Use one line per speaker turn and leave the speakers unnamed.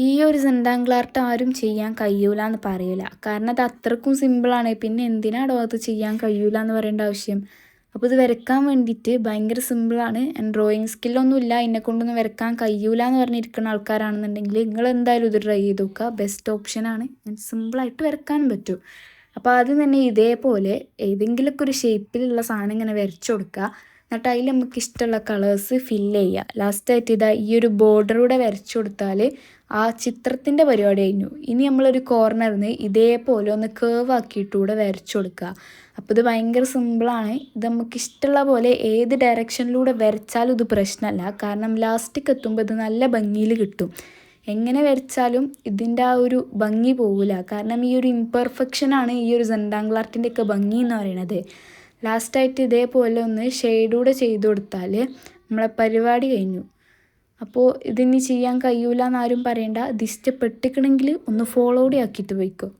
ഈ ഒരു സെൻഡാങ്കിൾ ആർട്ട് ആരും ചെയ്യാൻ കഴിയൂല എന്ന് പറയൂല. കാരണം അത് അത്രക്കും സിമ്പിളാണ്. പിന്നെ എന്തിനാടോ അത് ചെയ്യാൻ കഴിയൂല എന്ന് പറയേണ്ട ആവശ്യം. അപ്പോൾ ഇത് വരയ്ക്കാൻ വേണ്ടിയിട്ട് ഭയങ്കര സിമ്പിളാണ്. ഡ്രോയിങ് സ്കില്ലൊന്നും ഇല്ല, എന്നെക്കൊണ്ടൊന്നും വരയ്ക്കാൻ കഴിയൂല എന്ന് പറഞ്ഞിരിക്കുന്ന ആൾക്കാരാണെന്നുണ്ടെങ്കിൽ നിങ്ങൾ എന്തായാലും ഇത് ട്രൈ ചെയ്ത് നോക്കുക. ബെസ്റ്റ് ഓപ്ഷനാണ്. സിമ്പിളായിട്ട് വരയ്ക്കാനും പറ്റും. അപ്പോൾ ആദ്യം തന്നെ ഇതേപോലെ ഏതെങ്കിലുമൊക്കെ ഒരു ഷേപ്പിലുള്ള സാധനം ഇങ്ങനെ വരച്ചു കൊടുക്കുക. എന്നിട്ട് അതിൽ നമുക്ക് ഇഷ്ടമുള്ള കളേഴ്സ് ഫില്ല് ചെയ്യുക. ലാസ്റ്റായിട്ട് ഇതാ ഈ ഒരു ബോർഡറൂടെ വരച്ചു കൊടുത്താൽ ആ ചിത്രത്തിൻ്റെ പരിപാടി കഴിഞ്ഞു. ഇനി നമ്മളൊരു കോർണറിൽ നിന്ന് ഇതേപോലെ ഒന്ന് കേവ് ആക്കിയിട്ടൂടെ വരച്ചു കൊടുക്കുക. അപ്പോൾ ഇത് ഭയങ്കര സിമ്പിളാണ്. ഇത് നമുക്ക് ഇഷ്ടമുള്ള പോലെ ഏത് ഡയറക്ഷനിലൂടെ വരച്ചാലും ഇത് പ്രശ്നമല്ല. കാരണം ലാസ്റ്റിക്ക് എത്തുമ്പോൾ ഇത് നല്ല ഭംഗിയിൽ കിട്ടും. എങ്ങനെ വരച്ചാലും ഇതിൻ്റെ ആ ഒരു ഭംഗി പോവില്ല. കാരണം ഈ ഒരു ഇംപെർഫെക്ഷനാണ് ഈ ഒരു സെൻഡാങ്കിൾ ആർട്ടിൻ്റെയൊക്കെ ഭംഗി എന്ന് പറയുന്നത്. ലാസ്റ്റായിട്ട് ഇതേപോലെ ഒന്ന് ഷെയ്ഡൂടെ ചെയ്ത് കൊടുത്താൽ നമ്മളെ പരിപാടി കഴിഞ്ഞു. അപ്പോൾ ഇതിനി ചെയ്യാൻ കഴിയൂല എന്നാരും പറയണ്ട. ഇത് ഇഷ്ടപ്പെട്ടിക്കണമെങ്കിൽ ഒന്ന് ഫോളോ കൂടി ആക്കിയിട്ട് പോയിക്കോ.